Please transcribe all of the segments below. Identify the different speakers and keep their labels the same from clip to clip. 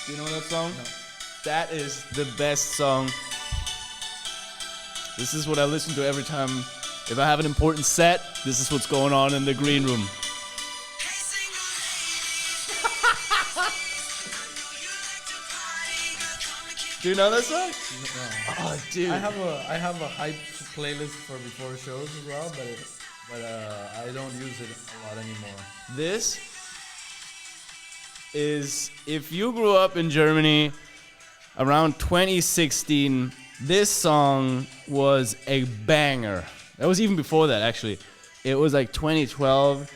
Speaker 1: Do you know that song?
Speaker 2: No.
Speaker 1: That is the best song. This is what I listen to every time. If I have an important set, this is what's going on in the green room. Do you know that song?
Speaker 2: No.
Speaker 1: Oh, dude.
Speaker 2: I have a hype playlist for before shows as well, but I don't use it a lot anymore.
Speaker 1: This is, if you grew up in Germany around 2016, this song was a banger. That was even before that, actually. It was like 2012,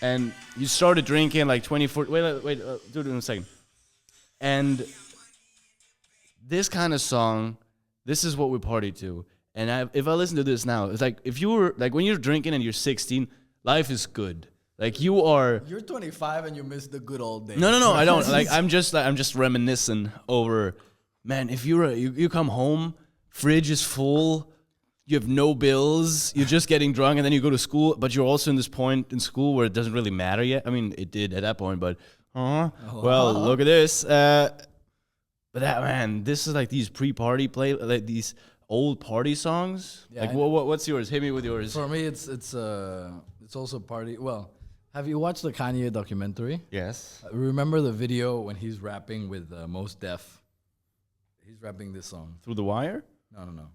Speaker 1: and you started drinking like 2014. Wait, do it in a second. And this kind of song, this is what we party to. And if I listen to this now, it's like if you were like when you're drinking and you're 16, life is good. Like you are.
Speaker 2: You're 25 and you miss the good old days.
Speaker 1: No, I don't. I'm just reminiscing over. Man, if you come home, fridge is full, you have no bills, you're just getting drunk, and then you go to school, but you're also in this point in school where it doesn't really matter yet. I mean, it did at that point, but well, look at this. But that, man, this is like these pre-party play, like these old party songs.
Speaker 2: Yeah,
Speaker 1: like what's yours? Hit me with yours.
Speaker 2: For me, it's also party. Well, have you watched the Kanye documentary?
Speaker 1: Yes.
Speaker 2: Remember the video when he's rapping with Mos Def? He's rapping this song.
Speaker 1: Through the Wire?
Speaker 2: No.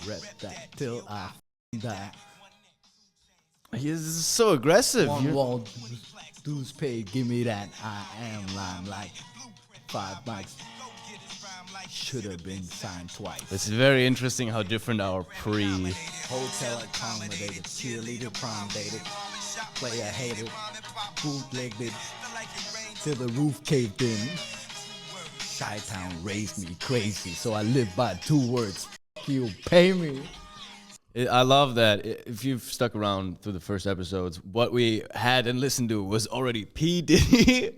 Speaker 2: Rep that till I die.
Speaker 1: He's so aggressive.
Speaker 2: One wall, dues paid, give me that. I am lime like 5 mics. Should have been signed twice.
Speaker 1: It's very interesting how different our
Speaker 2: Hotel accommodated, cheerleader prom dated, player hated, bootlegged it till the roof caved in. Chi-Town raised me crazy, so I live by 2 words. F you, pay me.
Speaker 1: I love that. If you've stuck around through the first episodes, what we had and listened to was already P. Diddy.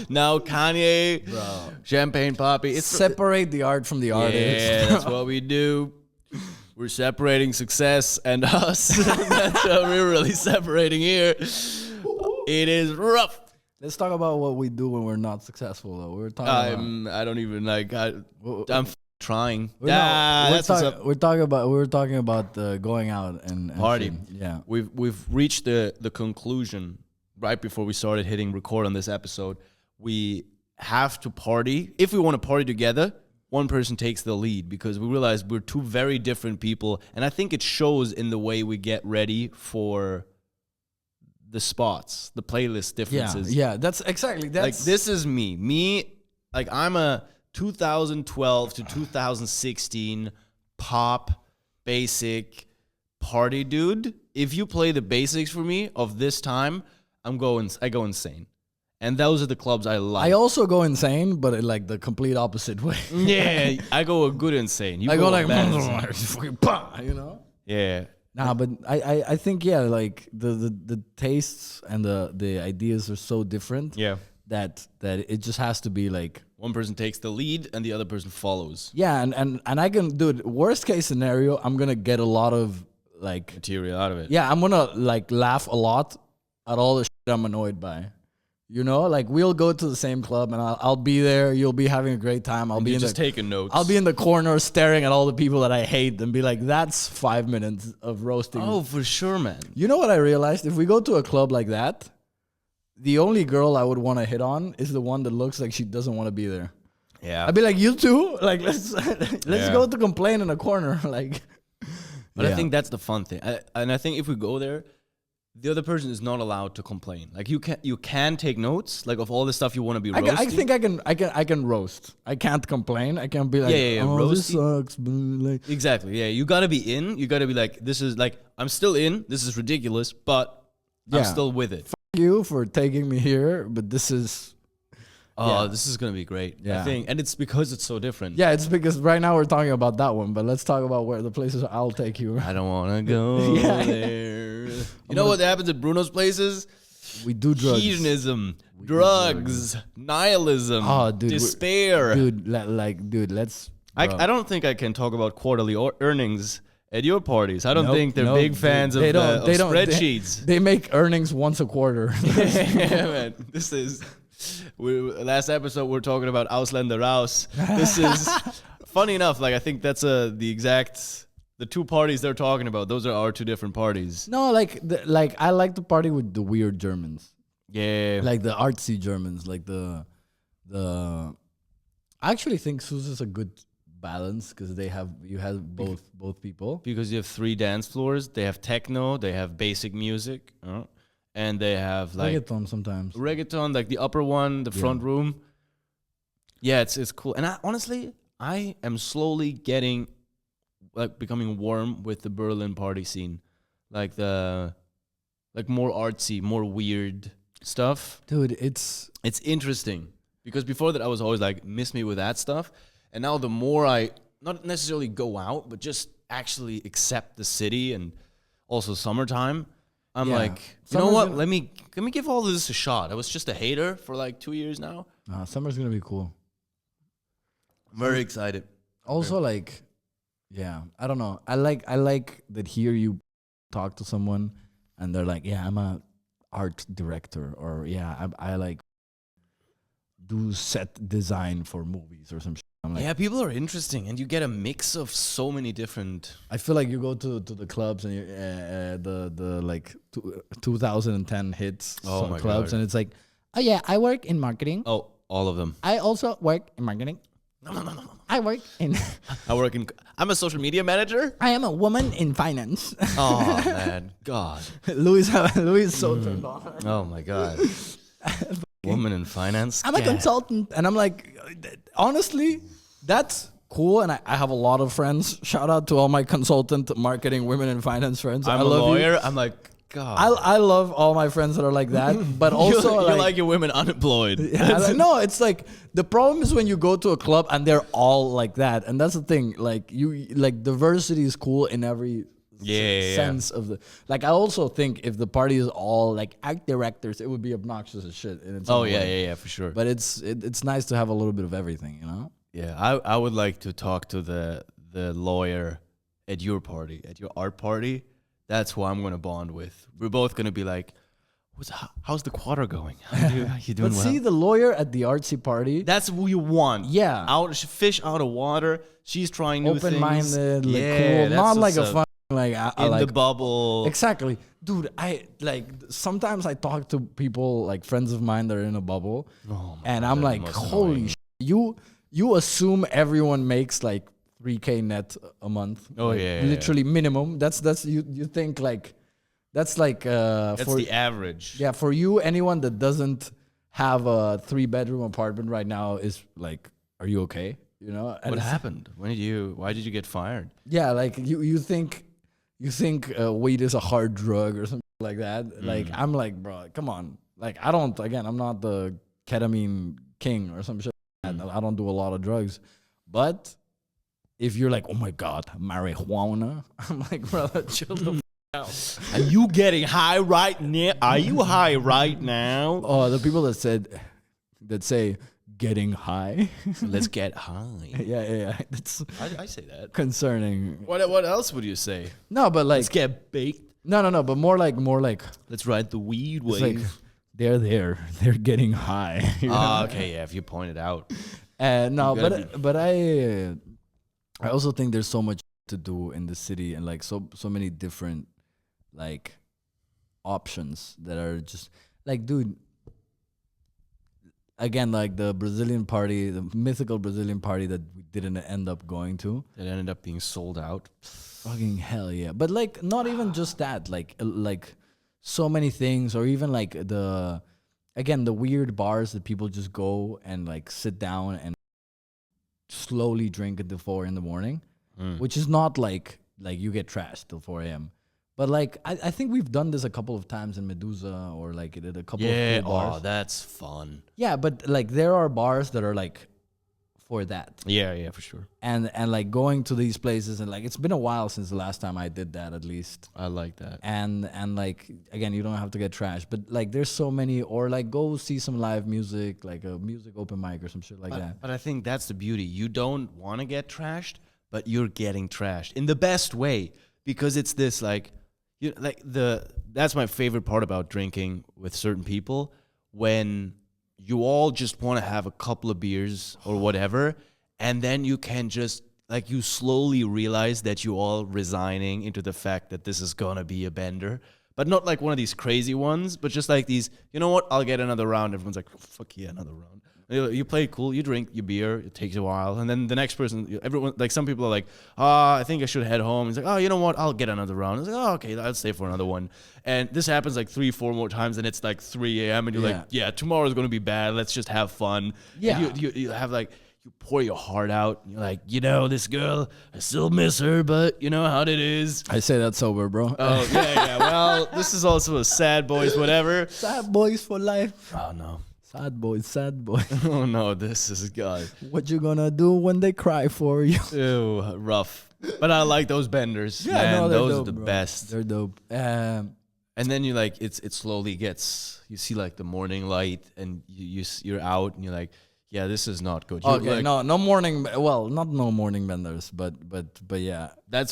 Speaker 1: Now Kanye,
Speaker 2: Bro.
Speaker 1: Champagne Poppy. It's
Speaker 2: Separate the art from the artist.
Speaker 1: Yeah, that's what we do. We're separating success and us. That's what we're really separating here. It is rough.
Speaker 2: Let's talk about what we do when we're not successful, though. We're talking
Speaker 1: I don't even like. I'm trying.
Speaker 2: We're talking about going out and
Speaker 1: party.
Speaker 2: shit. Yeah,
Speaker 1: We've reached the conclusion right before we started hitting record on this episode. We have to party. If we want to party together, one person takes the lead because we realize we're 2 very different people, and I think it shows in the way we get ready for the spots, the playlist differences.
Speaker 2: Yeah, that's exactly. That's
Speaker 1: like this is me. Like I'm a 2012 to 2016 pop basic party dude. If you play the basics for me of this time, I go insane. And those are the clubs I like.
Speaker 2: I also go insane, but in like the complete opposite way.
Speaker 1: Yeah, I go a good insane. You
Speaker 2: I go like,
Speaker 1: bad insane.
Speaker 2: fucking bah, you know?
Speaker 1: Yeah.
Speaker 2: Nah, but I think, yeah, like the tastes and the ideas are so different.
Speaker 1: Yeah.
Speaker 2: That it just has to be like,
Speaker 1: one person takes the lead and the other person follows.
Speaker 2: yeah, and I can do it. Worst case scenario, I'm gonna get a lot of like
Speaker 1: Material out of it.
Speaker 2: yeah, I'm gonna like laugh a lot at all the shit I'm annoyed by. You know, like we'll go to the same club and I'll be there. You'll be having a great time. I'll
Speaker 1: And
Speaker 2: be
Speaker 1: you're
Speaker 2: in
Speaker 1: just taking notes.
Speaker 2: I'll be in the corner staring at all the people that I hate and be like, that's 5 minutes of roasting.
Speaker 1: Oh, for sure, man.
Speaker 2: You know what I realized? If we go to a club like that, the only girl I would want to hit on is the one that looks like she doesn't want to be there.
Speaker 1: Yeah.
Speaker 2: I'd be like, you too? Like, let's
Speaker 1: Yeah.
Speaker 2: go to complain in a corner. Like,
Speaker 1: But I
Speaker 2: yeah.
Speaker 1: think that's the fun thing. And I think if we go there, the other person is not allowed to complain. Like you can take notes, like of all the stuff you want to be roasting.
Speaker 2: I think I can roast. I can't complain. I can't be like,
Speaker 1: Yeah,
Speaker 2: oh, this
Speaker 1: roasty.
Speaker 2: sucks. But like,
Speaker 1: Exactly. Yeah, you got to be in. You got to be like, this is like, I'm still in. This is ridiculous, but I'm
Speaker 2: Yeah.
Speaker 1: still with it.
Speaker 2: you for taking me here, but this is.
Speaker 1: Oh,
Speaker 2: Yeah.
Speaker 1: this is gonna be great. I
Speaker 2: Yeah.
Speaker 1: think, and it's because it's so different.
Speaker 2: Yeah, it's because right now we're talking about that one, but let's talk about where the places I'll take you.
Speaker 1: I don't want to go
Speaker 2: Yeah.
Speaker 1: there. You know what happens at Bruno's places?
Speaker 2: We do drugs.
Speaker 1: Hedonism, drugs, nihilism,
Speaker 2: Oh, dude,
Speaker 1: despair.
Speaker 2: Dude, let's.
Speaker 1: I
Speaker 2: bro.
Speaker 1: don't think I can talk about quarterly earnings at your parties? I don't
Speaker 2: Nope,
Speaker 1: think they're
Speaker 2: nope,
Speaker 1: big fans of spreadsheets.
Speaker 2: They make earnings once a quarter.
Speaker 1: Yeah, man. This is last episode we're talking about Ausländer raus. This is funny enough. Like I think that's the two parties they're talking about. Those are our two different parties.
Speaker 2: No, like I like to party with the weird Germans,
Speaker 1: Yeah,
Speaker 2: like the artsy Germans, like the. I actually think Sus is a good balance because you have both people.
Speaker 1: because you have 3 dance floors. They have techno, they have basic music, and they have like
Speaker 2: Reggaeton sometimes.
Speaker 1: reggaeton, like the upper one, the front room. Yeah, it's cool. And I am slowly becoming warm with the Berlin party scene, like more artsy, more weird stuff.
Speaker 2: Dude, it's
Speaker 1: interesting because before that I was always like, miss me with that stuff, and now the more I not necessarily go out, but just actually accept the city and also summertime. I'm like, you know what? Let me give all of this a shot. I was just a hater for like 2 years now.
Speaker 2: summer's gonna be cool.
Speaker 1: I'm very excited.
Speaker 2: Also, like, yeah, I don't know. I like that here you talk to someone and they're like, yeah, I'm a art director, or yeah, I like do set design for movies or some shit. I'm like,
Speaker 1: Yeah, people are interesting, and you get a mix of so many different.
Speaker 2: I feel like you go to the clubs and you, the like 2010 hits
Speaker 1: Oh my
Speaker 2: clubs,
Speaker 1: God.
Speaker 2: and it's like, oh yeah, I work in marketing.
Speaker 1: Oh, all of them.
Speaker 2: I also work in marketing.
Speaker 1: No.
Speaker 2: I work in.
Speaker 1: I'm a social media manager.
Speaker 2: I am a woman in finance.
Speaker 1: Oh man, God.
Speaker 2: Louis is so turned on.
Speaker 1: Oh my God. Woman in finance.
Speaker 2: I'm a consultant, and I'm like, honestly, that's cool. And I have a lot of friends. Shout out to all my consultant, marketing, women in finance friends.
Speaker 1: I'm
Speaker 2: I
Speaker 1: a
Speaker 2: love
Speaker 1: lawyer.
Speaker 2: You.
Speaker 1: I'm like, God.
Speaker 2: I love all my friends that are like that, but also
Speaker 1: you like your women unemployed.
Speaker 2: Yeah, no, it's like the problem is when you go to a club and they're all like that, and that's the thing. Like diversity is cool in every sense of the. Like I also think if the party is all like act directors, it would be obnoxious as shit. In its own way.
Speaker 1: yeah, for sure.
Speaker 2: But it's nice to have a little bit of everything, you know.
Speaker 1: Yeah, I would like to talk to the lawyer at your party, at your art party. That's who I'm gonna bond with. We're both gonna be like, how's the quarter going? How you doing?
Speaker 2: But
Speaker 1: well?
Speaker 2: see, the lawyer at the artsy party,
Speaker 1: That's who you want.
Speaker 2: Yeah.
Speaker 1: Fish out of water. She's trying new things.
Speaker 2: open-minded, like
Speaker 1: Yeah,
Speaker 2: cool,
Speaker 1: that's
Speaker 2: not like
Speaker 1: what's
Speaker 2: a
Speaker 1: up.
Speaker 2: fun like I
Speaker 1: in
Speaker 2: like
Speaker 1: the bubble.
Speaker 2: exactly, dude. I like sometimes I talk to people like friends of mine that are in a bubble, and I'm like, holy you assume everyone makes like 3K net a month.
Speaker 1: Oh,
Speaker 2: like,
Speaker 1: yeah,
Speaker 2: literally minimum. That's you think like that's like
Speaker 1: That's
Speaker 2: for
Speaker 1: the average.
Speaker 2: yeah, for you, anyone that doesn't have a 3-bedroom apartment right now is like, are you okay? You know, and
Speaker 1: What
Speaker 2: it's-
Speaker 1: happened? Why did you get fired?
Speaker 2: Yeah, like you think weed is a hard drug or something like that. Like I'm like, bro, come on. Like I'm not the ketamine king or some shit. I don't do a lot of drugs, but if you're like, oh my god, marijuana, I'm like, brother, chill the out.
Speaker 1: Are you getting high right now? Are you high right now?
Speaker 2: Oh, the people that say getting high.
Speaker 1: Let's get high.
Speaker 2: yeah. That's
Speaker 1: I say that.
Speaker 2: concerning.
Speaker 1: What else would you say?
Speaker 2: No, but like
Speaker 1: Let's get baked.
Speaker 2: no, but more like
Speaker 1: Let's ride the weed
Speaker 2: it's
Speaker 1: wave.
Speaker 2: like they're getting high. you know?
Speaker 1: Ah, okay, yeah. If you point it out,
Speaker 2: No,
Speaker 1: You gotta
Speaker 2: but I also think there's so much to do in the city, and like so many different like options that are just like, dude. Again, like the Brazilian party, the mythical Brazilian party that we didn't end up going to.
Speaker 1: it ended up being sold out.
Speaker 2: Fucking hell yeah! But like, not even just that. Like so many things, or even like the weird bars that people just go and like sit down and slowly drink until 4 a.m, which is not like you get trashed till 4 a.m. But like I think we've done this a couple of times in Medusa, or like at a couple of cool bars.
Speaker 1: Oh, that's fun.
Speaker 2: Yeah, but like there are bars that are like for that.
Speaker 1: Yeah, for sure.
Speaker 2: And like going to these places, and like it's been a while since the last time I did that, at least.
Speaker 1: I like that.
Speaker 2: And like again, you don't have to get trashed, but like there's so many, or like go see some live music, like a music open mic or some shit like that.
Speaker 1: But I think that's the beauty. You don't want to get trashed, but you're getting trashed in the best way. because it's this like, that's my favorite part about drinking with certain people, when you all just want to have a couple of beers or whatever, and then you can just like, you slowly realize that you all resigning into the fact that this is gonna be a bender, but not like one of these crazy ones, but just like these, you know what, I'll get another round. Everyone's like, oh, fuck yeah, another round. You play cool, you drink your beer, it takes a while, and then the next person, everyone, like some people are like, I think I should head home. He's like, oh, you know what, I'll get another round. I was like, oh, okay, I'll stay for another one. And this happens like 3-4 more times, and it's like 3 a.m. and you're like, yeah, tomorrow's gonna be bad. Let's just have fun. Yeah, and you have like, you pour your heart out. You're like, you know, this girl, I still miss her, but you know how it is.
Speaker 2: I say that sober, bro.
Speaker 1: Oh yeah. Well, this is also a sad boys, whatever.
Speaker 2: Sad boys for life.
Speaker 1: Oh no.
Speaker 2: Sad boys, sad boys.
Speaker 1: Oh no, this is God.
Speaker 2: What you gonna do when they cry for you?
Speaker 1: Ew, rough. But I like those benders.
Speaker 2: Yeah,
Speaker 1: man,
Speaker 2: no,
Speaker 1: those
Speaker 2: dope,
Speaker 1: are the
Speaker 2: bro.
Speaker 1: best.
Speaker 2: They're dope.
Speaker 1: And then you like, it slowly gets, you see like the morning light, and you're out, and you're like, yeah, this is not good. You're
Speaker 2: Okay,
Speaker 1: like,
Speaker 2: no morning. Well, not no morning benders, but yeah.
Speaker 1: that's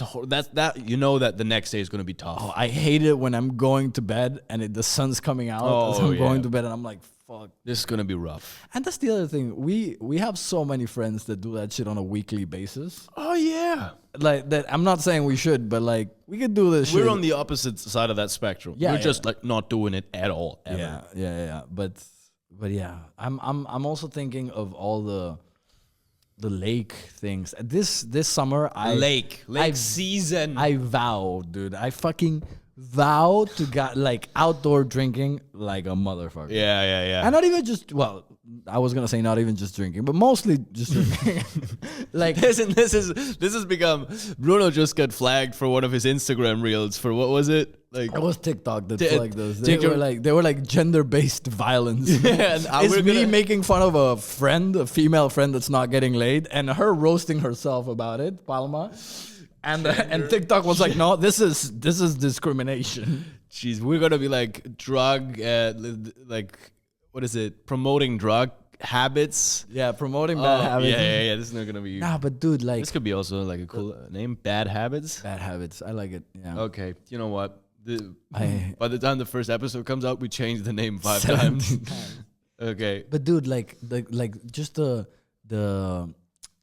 Speaker 1: that. You know that the next day is gonna be tough.
Speaker 2: Oh, I hate it when I'm going to bed and the sun's coming out as I'm going to bed, and I'm like, fuck.
Speaker 1: This is gonna be rough.
Speaker 2: And that's the other thing. We have so many friends that do that shit on a weekly basis.
Speaker 1: Oh yeah.
Speaker 2: Like that. I'm not saying we should, but like we could do this.
Speaker 1: We're
Speaker 2: shit.
Speaker 1: on the opposite side of that spectrum.
Speaker 2: Yeah,
Speaker 1: We're
Speaker 2: yeah.
Speaker 1: just like not doing it at all. Ever.
Speaker 2: Yeah. But yeah, I'm also thinking of all the lake things. This summer,
Speaker 1: Lake season.
Speaker 2: I vow, dude. I fucking vow to get like outdoor drinking like a motherfucker.
Speaker 1: Yeah.
Speaker 2: And not even just, well, I was gonna say not even just drinking, but mostly just drinking. Like
Speaker 1: this has become. Bruno just got flagged for one of his Instagram reels for what was it? Like
Speaker 2: it was TikTok that
Speaker 1: Ti-
Speaker 2: like those.
Speaker 1: TikTok-
Speaker 2: They were like gender-based violence.
Speaker 1: Yeah, and
Speaker 2: it's
Speaker 1: we're
Speaker 2: me
Speaker 1: gonna-
Speaker 2: making fun of a female friend that's not getting laid, and her roasting herself about it, Palma. And TikTok was like, no, this is discrimination.
Speaker 1: Jeez, we're gonna be like drug, like what is it? Promoting drug habits.
Speaker 2: Yeah, promoting bad habits.
Speaker 1: Yeah. This is not gonna be.
Speaker 2: Nah, but dude, like
Speaker 1: This could be also like a cool name. Bad habits.
Speaker 2: bad habits. I like it. Yeah.
Speaker 1: Okay, you know what?
Speaker 2: I-
Speaker 1: By the time the first episode comes out, we change the name 5
Speaker 2: 17
Speaker 1: times. Okay.
Speaker 2: But dude, like just the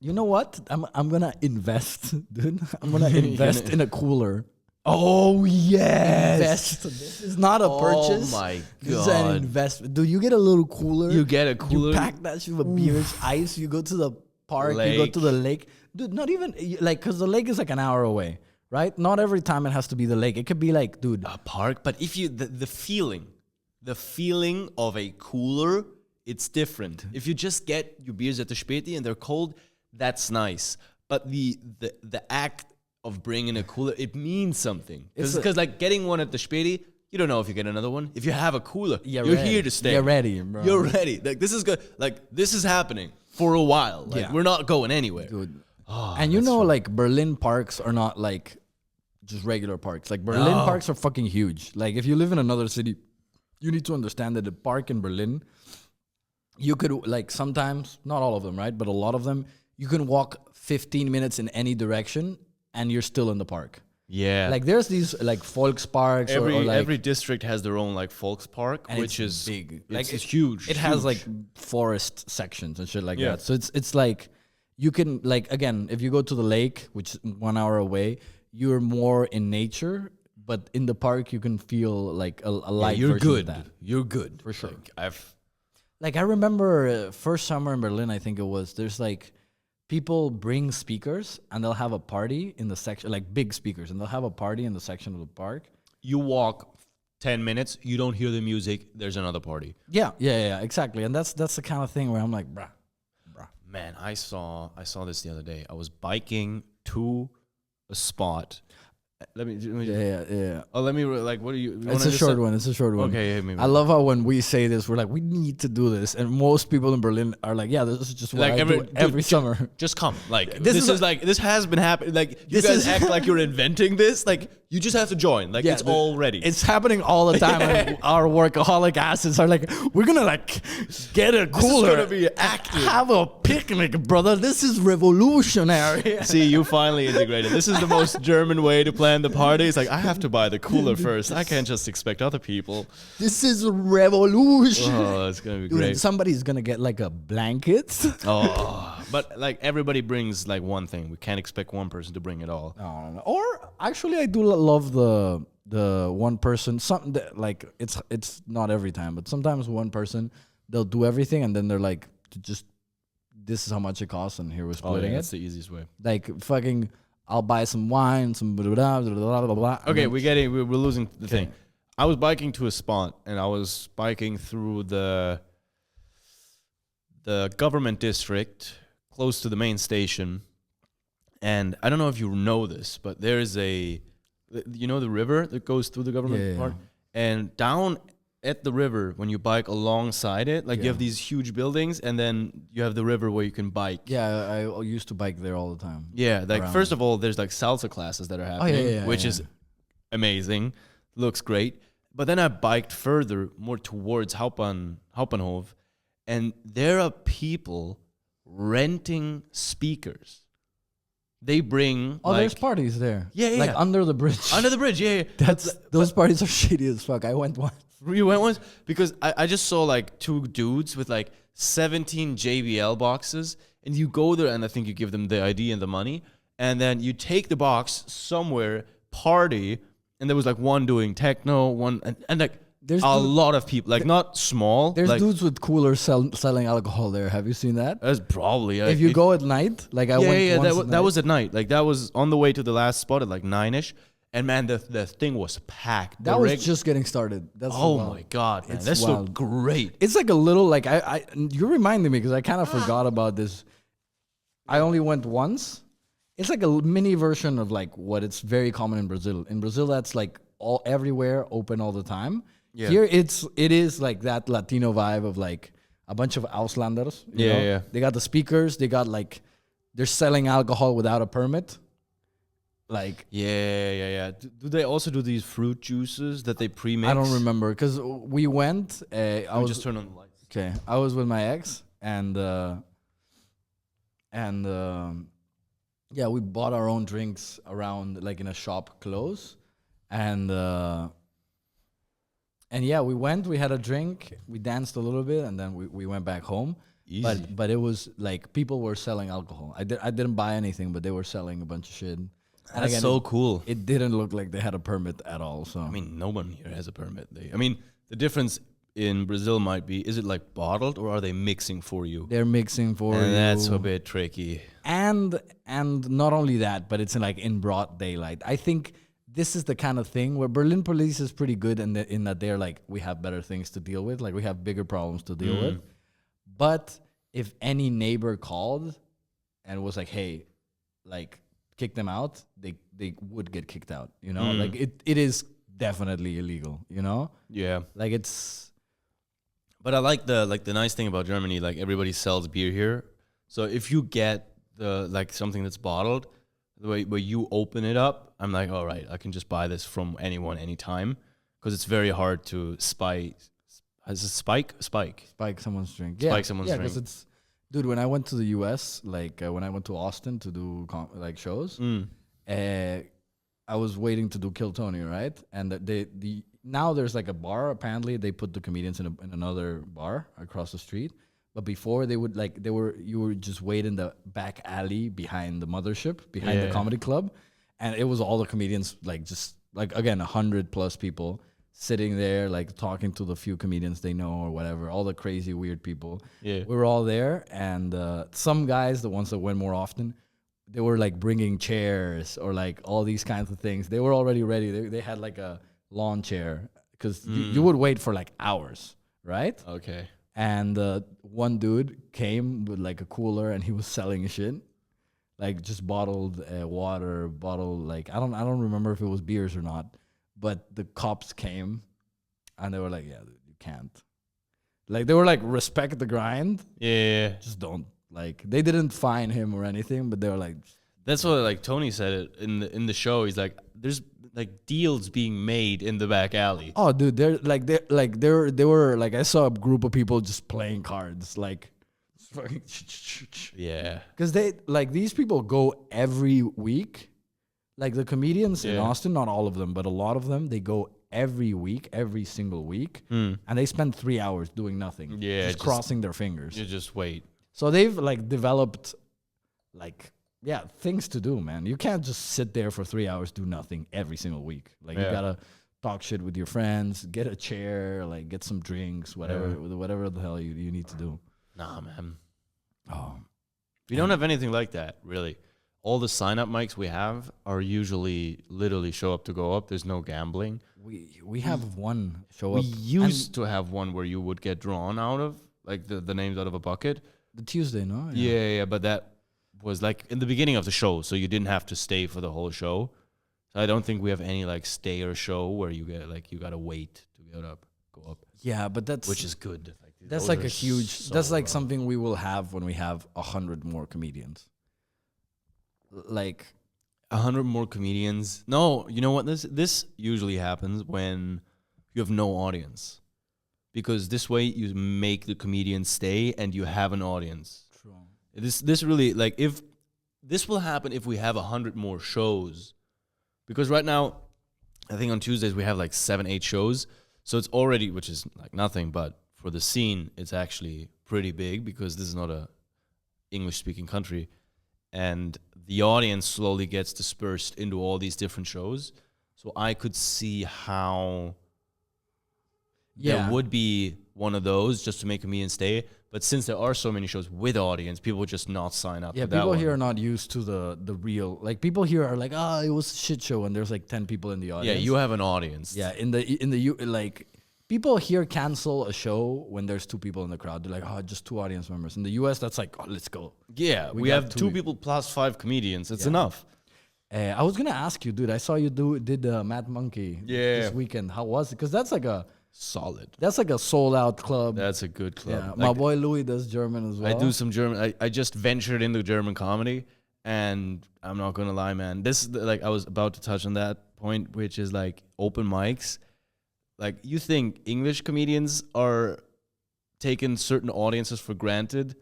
Speaker 2: you know what? I'm gonna invest, dude. I'm gonna invest in a cooler.
Speaker 1: Oh yes.
Speaker 2: Invest. This is not a purchase.
Speaker 1: Oh my
Speaker 2: This is an
Speaker 1: God.
Speaker 2: investment. Dude, you get a little cooler.
Speaker 1: You get a cooler.
Speaker 2: You pack that shit with beers, ice. You go to the park. You go
Speaker 1: Lake.
Speaker 2: to the lake. Dude, not even like, because the lake is like an hour away, right? Not every time it has to be the lake. It could be like, dude.
Speaker 1: A park, but if you the feeling of a cooler, it's different. If you just get your beers at the Späti and they're cold, that's nice. But the act of bringing a cooler, it means something. Because like getting one at the Späti, you don't know if you get another one. If you have a cooler, you're here to stay.
Speaker 2: You're ready, bro.
Speaker 1: You're ready. Like this is good. Like this is happening for a while. Like
Speaker 2: Yeah.
Speaker 1: we're not going anywhere.
Speaker 2: Dude.
Speaker 1: Oh,
Speaker 2: And you
Speaker 1: that's
Speaker 2: know,
Speaker 1: fun.
Speaker 2: like Berlin parks are not like just regular parks. Like Berlin
Speaker 1: No.
Speaker 2: parks are fucking huge. Like if you live in another city, you need to understand that the park in Berlin, you could like sometimes, not all of them, right? But a lot of them, you can walk 15 minutes in any direction and you're still in the park.
Speaker 1: Yeah.
Speaker 2: Like there's these like Volksparks or like,
Speaker 1: every district has their own like Volkspark,
Speaker 2: and
Speaker 1: which
Speaker 2: it's
Speaker 1: is
Speaker 2: big.
Speaker 1: It's huge.
Speaker 2: It has
Speaker 1: huge.
Speaker 2: like forest sections and shit like
Speaker 1: Yeah.
Speaker 2: that. So it's like you can like, again, if you go to the lake, which is 1 hour away, you're more in nature. But in the park, you can feel like a light
Speaker 1: you're
Speaker 2: version
Speaker 1: good.
Speaker 2: of that.
Speaker 1: You're good
Speaker 2: For sure.
Speaker 1: Like,
Speaker 2: I remember first summer in Berlin, I think it was, there's like people bring speakers and they'll have a party in the section, like big speakers, and they'll have a party in the section of the park.
Speaker 1: you walk 10 minutes, you don't hear the music, there's another party.
Speaker 2: Yeah, exactly. And that's the kind of thing where I'm like, bruh.
Speaker 1: Man, I saw this the other day. I was biking to a spot. Let me
Speaker 2: Yeah.
Speaker 1: Oh, let me like. What are you?
Speaker 2: It's a short one. It's a short one.
Speaker 1: Okay, hit me.
Speaker 2: I love how when we say this, we're like, we need to do this, and most people in Berlin are like, yeah, this is just what
Speaker 1: Like
Speaker 2: I do every summer.
Speaker 1: Just come. Like
Speaker 2: This
Speaker 1: this
Speaker 2: is
Speaker 1: is like this has been happening. Like you
Speaker 2: This
Speaker 1: guys
Speaker 2: is-
Speaker 1: act like you're inventing this. Like You just have to join. Like, it's all ready.
Speaker 2: It's happening all the time. And our workaholic asses are like, we're gonna like get a cooler.
Speaker 1: This is gonna be active.
Speaker 2: Have a picnic, brother. This is revolutionary.
Speaker 1: See, you finally integrated. This is the most German way to plan the party. It's like, I have to buy the cooler first. I can't just expect other people.
Speaker 2: This is revolution.
Speaker 1: Oh, it's gonna be
Speaker 2: Dude,
Speaker 1: great.
Speaker 2: somebody's gonna get like a blanket.
Speaker 1: Oh, but like everybody brings like one thing. We can't expect one person to bring it all.
Speaker 2: No. Or actually, I do love the one person. Something that, like it's not every time, but sometimes one person they'll do everything and then they're like, just this is how much it costs and here we're splitting
Speaker 1: That's
Speaker 2: it.
Speaker 1: the easiest way.
Speaker 2: Like fucking, I'll buy some wine, some blah blah blah blah blah. blah
Speaker 1: Okay, we're losing the thing. I was biking to a spot and I was biking through the government district close to the main station. And I don't know if you know this, but there is the river that goes through the government part? And down at the river, when you bike alongside it, like you have these huge buildings and then you have the river where you can bike.
Speaker 2: Yeah, I used to bike there all the time.
Speaker 1: Yeah, like first of all, there's like salsa classes that are happening, which is amazing. Looks great. But then I biked further, more towards Hauptbahnhof, and there are people renting speakers. They bring
Speaker 2: there's parties there.
Speaker 1: Yeah.
Speaker 2: Like under the bridge.
Speaker 1: Under the bridge, yeah.
Speaker 2: Those parties are shitty as fuck. I went once.
Speaker 1: You went once? Because I just saw like two dudes with like 17 JBL boxes, and you go there and I think you give them the ID and the money, and then you take the box somewhere, party, and there was like one doing techno, one and like there's a lot of people, like not small.
Speaker 2: There's
Speaker 1: like,
Speaker 2: dudes with coolers selling alcohol there. Have you seen that?
Speaker 1: That's probably
Speaker 2: if you go at night, like I went once
Speaker 1: that was at night. Like that was on the way to the last spot at like 9ish. And man, the thing was packed.
Speaker 2: That was just getting started. That's
Speaker 1: my god, man, that's so great.
Speaker 2: It's like a little like you reminded me because I kind of forgot about this. I only went once. It's like a mini version of like what it's very common in Brazil. In Brazil, that's like everywhere, open all the time. Yeah. Here, it is like that Latino vibe of like a bunch of Auslanders. You know?
Speaker 1: Yeah.
Speaker 2: They got the speakers. They got like they're selling alcohol without a permit. Like
Speaker 1: yeah. Do they also do these fruit juices that they pre-mix?
Speaker 2: I don't remember because we went. I was
Speaker 1: just turn on the lights.
Speaker 2: Okay, I was with my ex and yeah, we bought our own drinks around like in a shop close, and yeah, we went. We had a drink. We danced a little bit, and then we went back home. Easy. But it was like people were selling alcohol. I didn't buy anything, but they were selling a bunch of shit.
Speaker 1: And that's so cool.
Speaker 2: It didn't look like they had a permit at all. So
Speaker 1: I mean, no one here has a permit. The difference in Brazil might be: is it like bottled or are they mixing for you?
Speaker 2: They're mixing for you.
Speaker 1: And that's a bit tricky.
Speaker 2: And not only that, but it's in broad daylight. I think this is the kind of thing where Berlin police is pretty good in that they're like, we have better things to deal with. Like we have bigger problems to deal with. But if any neighbor called and was like, hey, like kick them out, they would get kicked out, you know? Like it is definitely illegal, you know?
Speaker 1: Yeah.
Speaker 2: Like it's
Speaker 1: But I like the nice thing about Germany, like everybody sells beer here. So if you get something that's bottled, the way where you open it up, I'm like, all right, I can just buy this from anyone anytime, because it's very hard to spike
Speaker 2: someone's drink.
Speaker 1: Spike someone's drink.
Speaker 2: Because it's, dude, when I went to the US, like when I went to Austin to do shows, I was waiting to do Kill Tony, right? And now there's like a bar. Apparently, they put the comedians in another bar across the street. But before you would just wait in the back alley behind the mothership, behind the comedy club, and it was all the comedians, like just like again 100+ people sitting there, like talking to the few comedians they know or whatever, all the crazy weird people. Yeah, we were all there, and some guys, the ones that went more often, they were like bringing chairs or like all these kinds of things. They were already ready. They had like a lawn chair because you would wait for like hours, right?
Speaker 1: Okay.
Speaker 2: And one dude came with like a cooler and he was selling shit, like just bottled water, like I don't remember if it was beers or not, but the cops came and they were like, yeah, dude, you can't. Like they were like, respect the grind.
Speaker 1: Yeah.
Speaker 2: Just don't. Like they didn't fine him or anything, but they were like,
Speaker 1: That's what like Tony said it in the show. He's like, there's like deals being made in the back alley.
Speaker 2: Oh, dude, they were like I saw a group of people just playing cards, like, fucking,
Speaker 1: Yeah.
Speaker 2: because they like these people go every week. Like the comedians in Austin, not all of them, but a lot of them, they go every week, every single week, and they spend 3 hours doing nothing, just crossing their fingers.
Speaker 1: You just wait.
Speaker 2: So they've like developed, like, things to do, man. You can't just sit there for 3 hours, do nothing every single week. Like you gotta talk shit with your friends, get a chair, like get some drinks, whatever the hell you need to do.
Speaker 1: Nah, man.
Speaker 2: Oh,
Speaker 1: We don't have anything like that, really. All the sign-up mics we have are usually literally show up to go up. There's no gambling.
Speaker 2: we have one show
Speaker 1: We
Speaker 2: up.
Speaker 1: used to have one where you would get drawn out of, like the names out of a bucket.
Speaker 2: The Tuesday, no?
Speaker 1: Yeah, but that was like in the beginning of the show, so you didn't have to stay for the whole show. So I don't think we have any like stayer show where you get like you gotta wait to go up.
Speaker 2: Yeah, but that's
Speaker 1: Which is good. Like,
Speaker 2: that's
Speaker 1: those
Speaker 2: like
Speaker 1: are
Speaker 2: a huge.
Speaker 1: so
Speaker 2: That's like
Speaker 1: rough.
Speaker 2: something we will have when we have 100 more comedians. Like
Speaker 1: 100 more comedians. No, you know what? This usually happens when you have no audience, because this way you make the comedians stay and you have an audience.
Speaker 2: True.
Speaker 1: This really like if this will happen if we have 100 more shows, because right now I think on Tuesdays we have like 7-8 shows, so it's already, which is like nothing, but for the scene it's actually pretty big because this is not a English speaking country. And the audience slowly gets dispersed into all these different shows. So I could see how there would be one of those just to make comedians stay. But since there are so many shows with audience, people would just not sign up.
Speaker 2: Yeah,
Speaker 1: to that
Speaker 2: people
Speaker 1: one.
Speaker 2: here are not used to the real. Like people here are like, it was a shit show, and there's like 10 people in the
Speaker 1: Yeah,
Speaker 2: audience.
Speaker 1: you have an audience.
Speaker 2: Yeah, in the like people here cancel a show when there's 2 people in the crowd. They're like, just 2 audience members. In the US, that's like, let's go.
Speaker 1: Yeah, we
Speaker 2: got
Speaker 1: have
Speaker 2: 2
Speaker 1: 2 people plus 5 comedians. It's enough.
Speaker 2: I was gonna ask you, dude. I saw you did Mad Monkey this weekend. How was it? Because that's like a
Speaker 1: Solid.
Speaker 2: sold out club.
Speaker 1: That's a good club.
Speaker 2: Yeah,
Speaker 1: Like,
Speaker 2: my boy Louis does German as well.
Speaker 1: I do some German. I just ventured into German comedy, and I'm not gonna lie, man. This is like I was about to touch on that point, which is like open mics. Like you think English comedians are taking certain audiences for granted?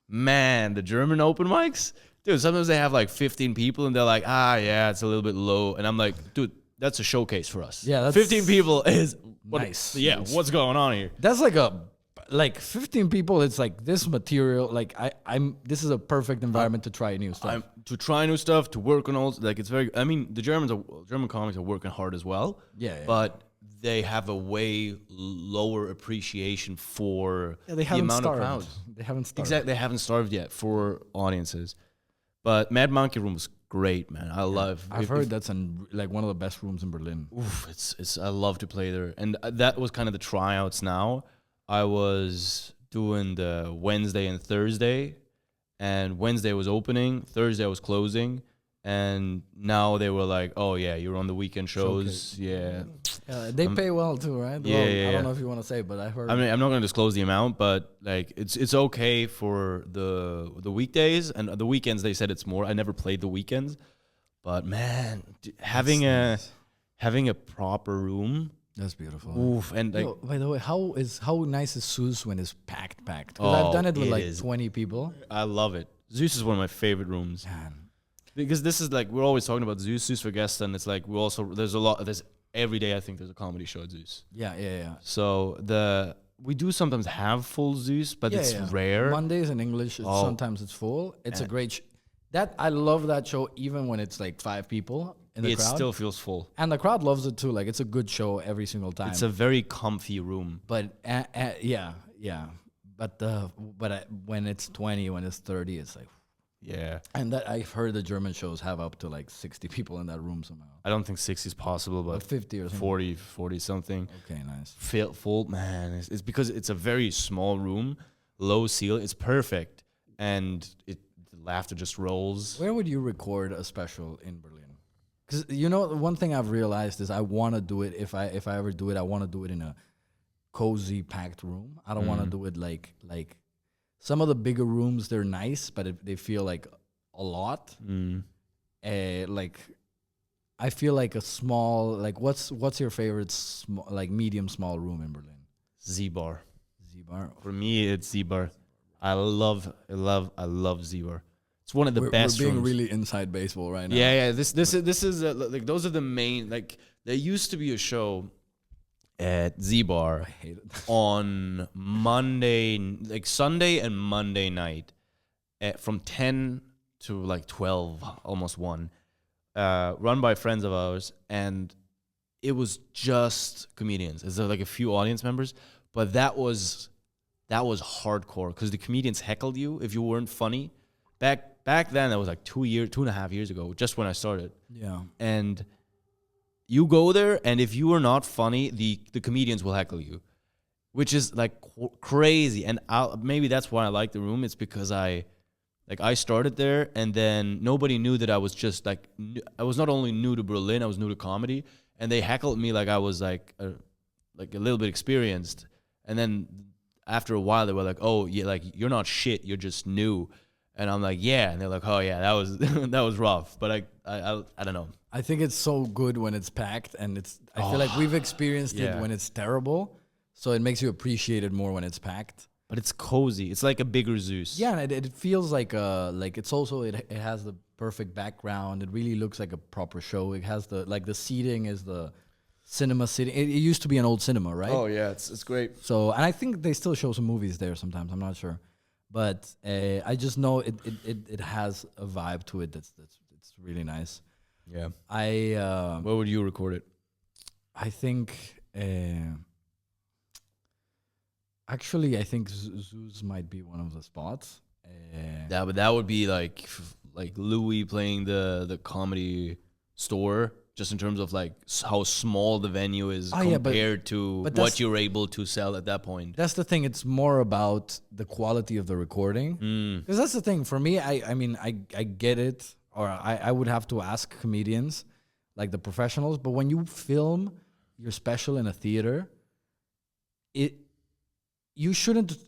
Speaker 1: Man, the German open mics, dude. Sometimes they have like 15 people, and they're like, yeah, it's a little bit low, and I'm like, dude, that's a showcase for us.
Speaker 2: Yeah, that's
Speaker 1: 15 people is
Speaker 2: nice.
Speaker 1: Yeah, what's going on here?
Speaker 2: That's like 15 people. It's like this material. Like this is a perfect environment to try new stuff.
Speaker 1: To try new stuff, to work on all, like it's very. I mean, the German comics are working hard as well.
Speaker 2: Yeah.
Speaker 1: But they have a way lower appreciation for
Speaker 2: they
Speaker 1: the
Speaker 2: haven't
Speaker 1: amount
Speaker 2: starved.
Speaker 1: of crowd.
Speaker 2: They haven't starved.
Speaker 1: Exactly, they haven't starved yet for audiences. But Mad Monkey Room was great, man.
Speaker 2: I've heard that's like one of the best rooms in Berlin.
Speaker 1: Oof, it's I love to play there, and that was kind of the tryouts. Now I was doing the Wednesday and Thursday, and Wednesday was opening, Thursday I was closing, and now they were like, "Oh yeah, you're on the weekend shows." Yeah,
Speaker 2: They pay well too, right?
Speaker 1: Yeah,
Speaker 2: I don't know if you want to say, but I heard.
Speaker 1: I mean, I'm not going to disclose the amount, but like it's okay for the weekdays, and the weekends they said it's more. I never played the weekends, but man, having a proper room.
Speaker 2: That's beautiful.
Speaker 1: Oof, and like,
Speaker 2: Yo, by the way, how nice is Zeus when it's packed? Because I've done it with
Speaker 1: it
Speaker 2: like
Speaker 1: is.
Speaker 2: 20 people.
Speaker 1: I love it. Zeus is one of my favorite rooms.
Speaker 2: Man.
Speaker 1: Because this is like, we're always talking about Zeus for guests, and it's like, there's every day I think there's a comedy show at Zeus.
Speaker 2: Yeah.
Speaker 1: So we do sometimes have full Zeus, but it's rare.
Speaker 2: Mondays in English, sometimes it's full. It's a great I love that show even when it's like 5 people in the crowd.
Speaker 1: It still feels full.
Speaker 2: And the crowd loves it too. Like it's a good show every single time.
Speaker 1: It's a very comfy room.
Speaker 2: But yeah. But when it's 20, when it's 30, it's like.
Speaker 1: Yeah.
Speaker 2: And that I've heard the German shows have up to like 60 people in that room somehow.
Speaker 1: I don't think 60 is possible, but
Speaker 2: 50 or something.
Speaker 1: 40 something.
Speaker 2: Okay, nice.
Speaker 1: Full, man. It's because it's a very small room, low ceiling. It's perfect, and the laughter just rolls.
Speaker 2: Where would you record a special in Berlin? Because one thing I've realized is I want to do it. If I ever do it, I want to do it in a cozy, packed room. I don't want to do it like some of the bigger rooms. They're nice, but they feel like a lot. like I feel like a small like what's your favorite like medium small room in Berlin?
Speaker 1: Z-Bar.
Speaker 2: Z-Bar.
Speaker 1: For me, it's Z-Bar. I love Z-Bar. It's one of the best
Speaker 2: We're being
Speaker 1: rooms.
Speaker 2: really inside baseball right now.
Speaker 1: Yeah. This is like those are the main like. There used to be a show at Z-Bar
Speaker 2: I hate it.
Speaker 1: on Monday, like Sunday and Monday night, from 10 to like 12, almost 1, run by friends of ours, and it was just comedians. There's like a few audience members, but that was hardcore because the comedians heckled you if you weren't funny. Back then, that was like 2.5 years ago, just when I started.
Speaker 2: Yeah.
Speaker 1: And you go there, and if you are not funny, the comedians will heckle you, which is like crazy. And maybe that's why I like the room. It's because I started there, and then nobody knew that I was just like I was not only new to Berlin, I was new to comedy, and they heckled me like I was like a little bit experienced. And then after a while, they were like, "Oh, yeah, like you're not shit, you're just new." And I'm like, "Yeah," and they're like, "Oh yeah, that was that was rough." But I don't know.
Speaker 2: I think it's so good when it's packed, and I feel like we've experienced
Speaker 1: Yeah.
Speaker 2: it when it's terrible, so it makes you appreciate it more when it's packed.
Speaker 1: But it's cozy. It's like a bigger Zeus.
Speaker 2: Yeah, and it feels like it's also it has the perfect background. It really looks like a proper show. It has the seating is the cinema seating. It used to be an old cinema, right?
Speaker 1: Oh yeah, it's great.
Speaker 2: So, and I think they still show some movies there sometimes. I'm not sure, but I just know it has a vibe to it that's it's really nice.
Speaker 1: Yeah.
Speaker 2: Where
Speaker 1: would you record it?
Speaker 2: I think actually I think Zeus might be one of the spots.
Speaker 1: Yeah, but that would be like Louis playing the comedy store, just in terms of like how small the venue is compared to
Speaker 2: but
Speaker 1: what you're able to sell at that point.
Speaker 2: That's the thing. It's more about the quality of the recording. Because that's the thing. For me, I mean, I get it. Or I would have to ask comedians, like the professionals. But when you film your special in a theater, you shouldn't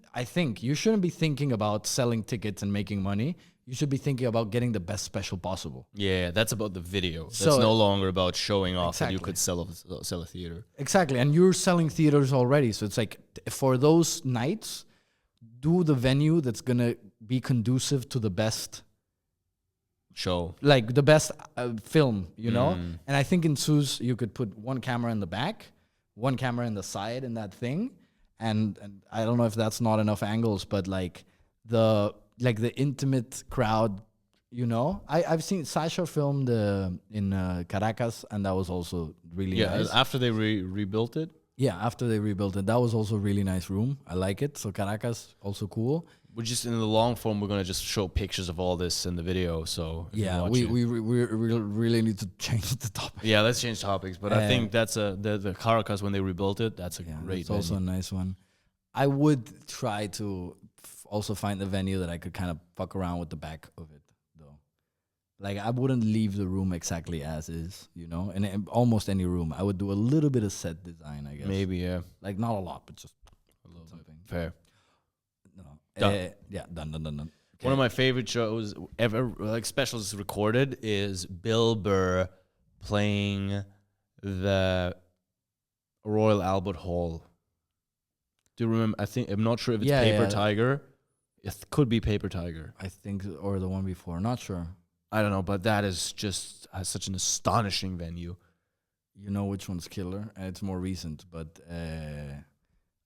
Speaker 2: be thinking about selling tickets and making money. You should be thinking about getting the best special possible.
Speaker 1: Yeah, that's about the video. That's
Speaker 2: So-
Speaker 1: no longer about showing off that you
Speaker 2: Exactly.
Speaker 1: could sell a theater.
Speaker 2: Exactly. And you're selling theaters already. So it's like for those nights, do the venue that's going to be conducive to the best
Speaker 1: Show.
Speaker 2: like the best film, you know? And I think in Suze, you could put one camera in the back, one camera in the side in that thing. And I don't know if that's not enough angles, but like the intimate crowd, you know? I've seen Sasha filmed in Caracas, and that was also really nice.
Speaker 1: After they rebuilt it.
Speaker 2: Yeah, after they rebuilt it. That was also a really nice room. I like it. So Caracas, also cool.
Speaker 1: We're just in the long form. We're gonna just show pictures of all this in the video. So if you
Speaker 2: Yeah,
Speaker 1: watch
Speaker 2: we
Speaker 1: it.
Speaker 2: really need to change the topic.
Speaker 1: Yeah, let's change topics. But I think that's the Caracas when they rebuilt it. That's a great.
Speaker 2: It's also a nice one. I would try to also find a venue that I could kind of fuck around with the back of it, though. Like I wouldn't leave the room exactly as is, you know. And in almost any room, I would do a little bit of set design, I guess.
Speaker 1: Maybe
Speaker 2: Like not a lot, but just
Speaker 1: a little
Speaker 2: something.
Speaker 1: bit. Fair.
Speaker 2: No.
Speaker 1: Done.
Speaker 2: Yeah, done.
Speaker 1: One of my favorite shows ever, like specials recorded, is Bill Burr playing the Royal Albert Hall. Do you remember? I'm not sure if it's Paper Tiger. It could be Paper Tiger.
Speaker 2: I think, or the one before. Not sure.
Speaker 1: I don't know, but that is just such an astonishing venue.
Speaker 2: You know which one's killer? It's more recent, but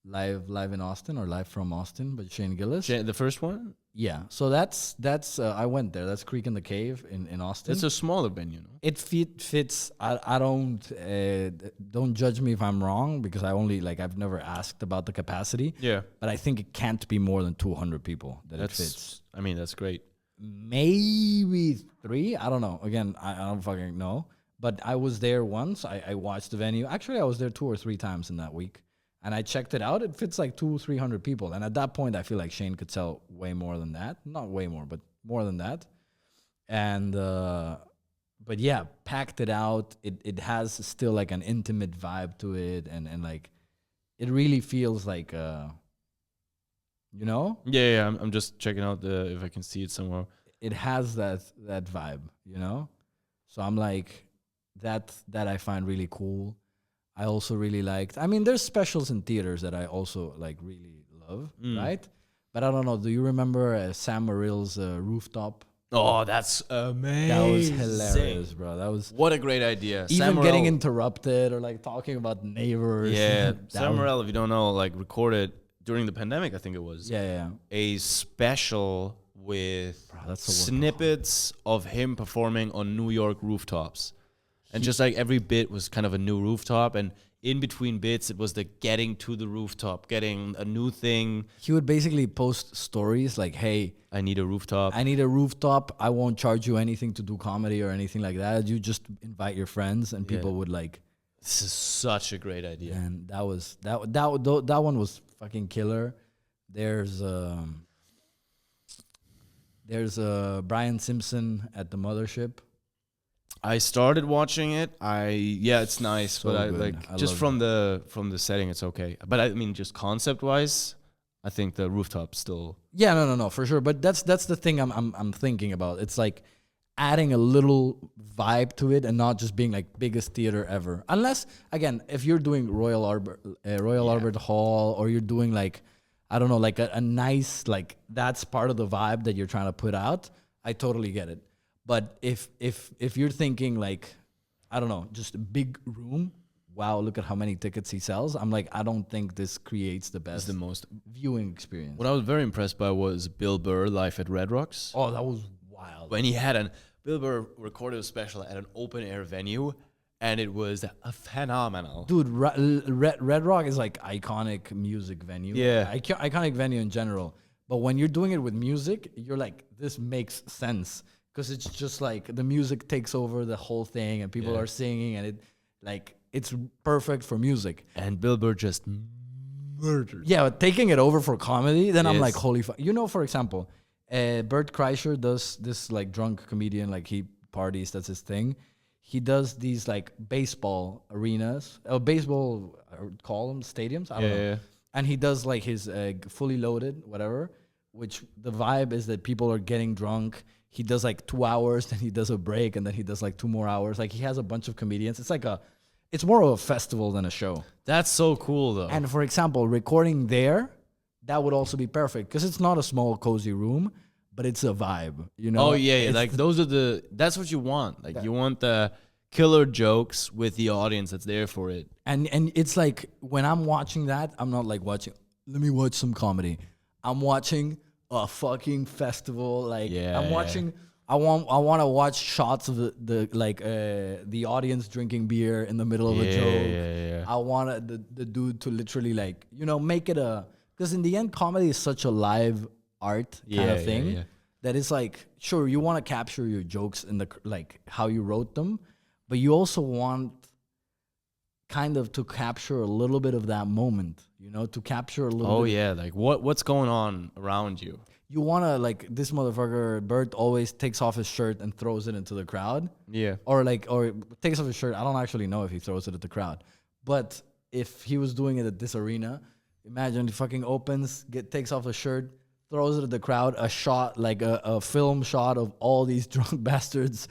Speaker 2: live in Austin or live from Austin, but Shane Gillis.
Speaker 1: The first one?
Speaker 2: Yeah, so that's I went there. That's Creek in the Cave in Austin.
Speaker 1: It's a smaller venue, no?
Speaker 2: It fits. I don't judge me if I'm wrong, because I've never asked about the capacity.
Speaker 1: Yeah,
Speaker 2: But I think it can't be more than 200 people that it fits.
Speaker 1: I mean, that's great.
Speaker 2: Maybe 3. I don't know. Again, I don't fucking know. But I was there once. I watched the venue. Actually, I was there 2 or 3 times in that week. And I checked it out. It fits like 200-300 people. And at that point, I feel like Shane could sell way more than that. Not way more, but more than that. And, but yeah, packed it out. It has still like an intimate vibe to it. And like, it really feels like, you know?
Speaker 1: Yeah. I'm just checking out if I can see it somewhere.
Speaker 2: It has that vibe, you know? So I'm like, that I find really cool. I also really liked. I mean, there's specials in theaters that I also like really love, right? But I don't know. Do you remember Sam Morril's Rooftop?
Speaker 1: Oh, that's amazing.
Speaker 2: That was hilarious, bro. That was
Speaker 1: What a great idea.
Speaker 2: even
Speaker 1: Sam
Speaker 2: getting
Speaker 1: Morril-
Speaker 2: interrupted or like talking about neighbors.
Speaker 1: Yeah,
Speaker 2: That
Speaker 1: Sam
Speaker 2: was-
Speaker 1: Morril, if you don't know, like recorded during the pandemic, I think it was.
Speaker 2: Yeah.
Speaker 1: A special with
Speaker 2: that's a workaholic.
Speaker 1: snippets of him performing on New York rooftops. And just like every bit was kind of a new rooftop. And in between bits, it was the getting to the rooftop, getting a new thing.
Speaker 2: He would basically post stories like, hey,
Speaker 1: I need a rooftop.
Speaker 2: I need a rooftop. I won't charge you anything to do comedy or anything like that. You just invite your friends and people would like.
Speaker 1: This is such a great idea.
Speaker 2: And that was that one was fucking killer. There's Brian Simpson at the Mothership.
Speaker 1: I started watching it. It's nice,
Speaker 2: So
Speaker 1: but I
Speaker 2: good.
Speaker 1: like
Speaker 2: I
Speaker 1: just
Speaker 2: love
Speaker 1: from the setting, it's okay. But I mean, just concept wise, I think the rooftop still.
Speaker 2: Yeah, no, for sure. But that's the thing I'm thinking about. It's like adding a little vibe to it and not just being like biggest theater ever. Unless again, if you're doing Royal Albert Hall, or you're doing like, I don't know, like a nice, like that's part of the vibe that you're trying to put out, I totally get it. But if you're thinking like, I don't know, just a big room, wow, look at how many tickets he sells. I'm like, I don't think this creates the best
Speaker 1: The most.
Speaker 2: viewing experience.
Speaker 1: What I was very impressed by was Bill Burr live at Red Rocks.
Speaker 2: Oh, that was wild.
Speaker 1: When he had Bill Burr recorded a special at an open air venue, and it was a phenomenal.
Speaker 2: Dude, Red Rock is like iconic music venue.
Speaker 1: Yeah.
Speaker 2: Iconic venue in general. But when you're doing it with music, you're like, this makes sense. Because it's just like the music takes over the whole thing and people are singing and it's perfect for music.
Speaker 1: And Bill Burr just murdered.
Speaker 2: Yeah, but taking it over for comedy, then I'm
Speaker 1: Yes.
Speaker 2: like, holy fuck. You know, for example, Bert Kreischer does this like drunk comedian, like he parties, that's his thing. He does these like baseball arenas, baseball, call them stadiums, I don't know.
Speaker 1: Yeah.
Speaker 2: And he does like his fully loaded, whatever, which the vibe is that people are getting drunk. He does like 2 hours, then he does a break, and then he does like 2 more hours. Like he has a bunch of comedians. It's more of a festival than a show.
Speaker 1: That's so cool, though.
Speaker 2: And for example, recording there, that would also be perfect because it's not a small, cozy room, but it's a vibe, you know?
Speaker 1: Oh, yeah.
Speaker 2: It's
Speaker 1: Like, that's what you want. Like, you want the killer jokes with the audience that's there for it.
Speaker 2: And it's like when I'm watching that, I'm not like watching, let me watch some comedy. I'm watching a fucking festival. Like, I'm watching, I want to watch shots of the audience drinking beer in the middle of a joke.
Speaker 1: Yeah.
Speaker 2: I want the dude to literally like, you know, make it because in the end, comedy is such a live art kind of thing that it's like, sure, you want to capture your jokes in the like how you wrote them, but you also want kind of to capture a little bit of that moment, you know, to capture a little bit.
Speaker 1: Yeah, like what's going on around you?
Speaker 2: You want to, like, this motherfucker, Bert, always takes off his shirt and throws it into the crowd.
Speaker 1: Yeah.
Speaker 2: Or takes off his shirt. I don't actually know if he throws it at the crowd. But if he was doing it at this arena, imagine he fucking opens, takes off the shirt, throws it at the crowd, a shot, like a film shot of all these drunk bastards,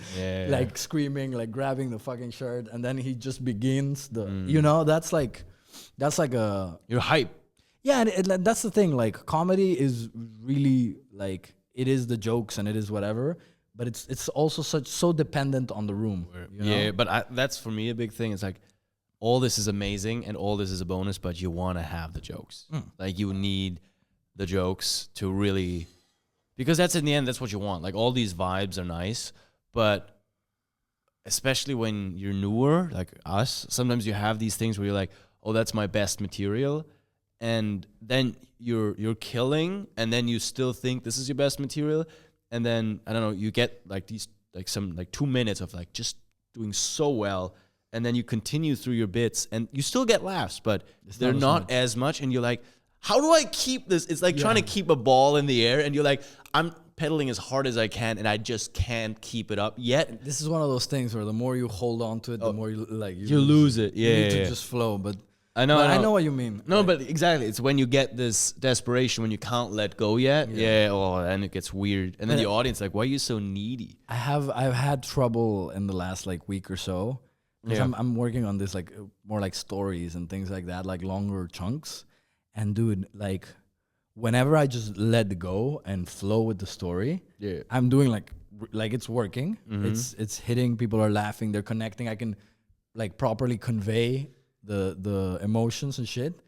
Speaker 2: like screaming, like grabbing the fucking shirt, and then he just begins you know, that's like a...
Speaker 1: You're hype.
Speaker 2: Yeah, and that's the thing. Like, comedy is really like, it is the jokes and it is whatever, but it's also so dependent on the room. You know?
Speaker 1: Yeah, but that's for me a big thing. It's like, all this is amazing and all this is a bonus, but you want to have the jokes. Like, you need the jokes to really, because that's in the end, that's what you want. Like, all these vibes are nice, but especially when you're newer, like us, sometimes you have these things where you're like, oh, that's my best material. And then you're killing, and then you still think this is your best material, and then I don't know, you get like these like 2 minutes of like just doing so well, and then you continue through your bits, and you still get laughs, but they're not as much, and you're like, how do I keep this? It's like trying to keep a ball in the air, and you're like, I'm pedaling as hard as I can, and I just can't keep it up yet.
Speaker 2: This is one of those things where the more you hold on to it, the more you
Speaker 1: lose it. Yeah,
Speaker 2: you need to
Speaker 1: yeah.
Speaker 2: just flow, but.
Speaker 1: I know.
Speaker 2: But I know what you mean.
Speaker 1: No, but exactly. It's when you get this desperation when you can't let go yet. Yeah. And it gets weird. And then the audience like, why are you so needy?
Speaker 2: I've had trouble in the last like week or so. Because
Speaker 1: Yeah.
Speaker 2: I'm working on this like more like stories and things like that, like longer chunks. And dude, like whenever I just let go and flow with the story, I'm doing like it's working. It's hitting. People are laughing. They're connecting. I can like properly convey the emotions and shit.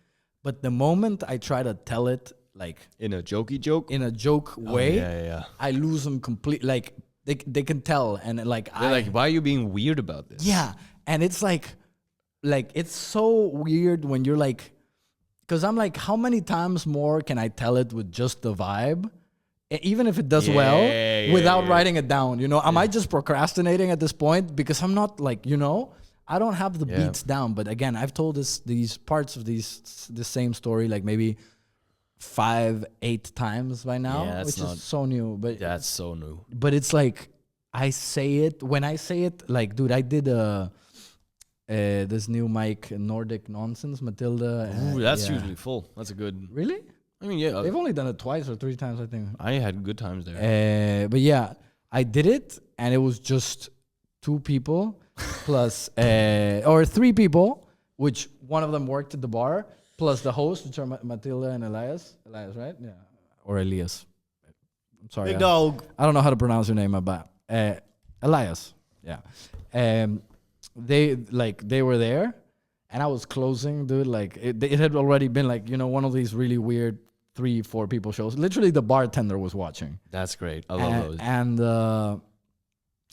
Speaker 2: But the moment I try to tell it like
Speaker 1: In a jokey joke?
Speaker 2: in a joke way,
Speaker 1: yeah.
Speaker 2: I lose them completely. Like they can tell, and like
Speaker 1: They're like, why are you being weird about this?
Speaker 2: yeah, and it's like it's so weird when you're like, because I'm like, how many times more can I tell it with just the vibe? Even if it does well, without writing it down, you know, am I just procrastinating at this point? Because I'm not like, you know, I don't have the beats down. But again, I've told these parts of the same story like maybe 5-8 times by now, which is so new. But
Speaker 1: that's so new.
Speaker 2: But it's like when I say it, like, dude, I did this new mic, Nordic Nonsense, Matilda.
Speaker 1: Ooh, that's usually full. That's a good.
Speaker 2: Really?
Speaker 1: I mean, yeah.
Speaker 2: They've only done it twice or 3 times, I think.
Speaker 1: I had good times there.
Speaker 2: But yeah, I did it, and it was just 2 people plus, or 3 people, which one of them worked at the bar, plus the host, which are Matilda and Elias. Elias, right? Yeah. Or Elias. I'm sorry.
Speaker 1: Big dog.
Speaker 2: I don't know how to pronounce your name, but Elias. Yeah. They were there, and I was closing, dude. Like it had already been like, you know, one of these really weird 3-4 people shows. Literally, the bartender was watching.
Speaker 1: That's great. I love those.
Speaker 2: And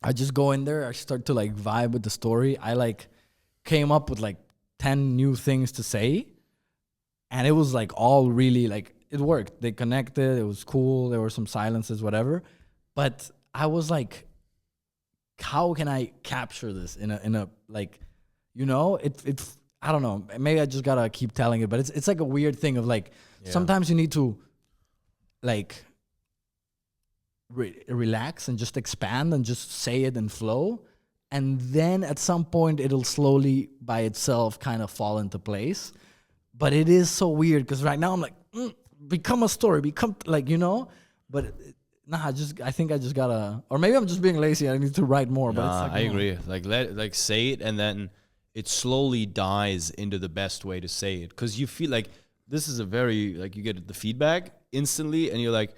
Speaker 2: I just go in there. I start to like vibe with the story. I like came up with like 10 new things to say, and it was like all really like it worked. They connected. It was cool. There were some silences, whatever. But I was like, how can I capture this in a like, you know, it's I don't know. Maybe I just gotta keep telling it, but it's like a weird thing of like sometimes you need to like relax and just expand and just say it and flow, and then at some point it'll slowly by itself kind of fall into place. But it is so weird because right now I'm like, become a story, become like, you know, but. Nah, I think I just gotta, or maybe I'm just being lazy. I need to write more. But it's like,
Speaker 1: I agree. Like say it, and then it slowly dies into the best way to say it, because you feel like this is a very like you get the feedback instantly, and you're like,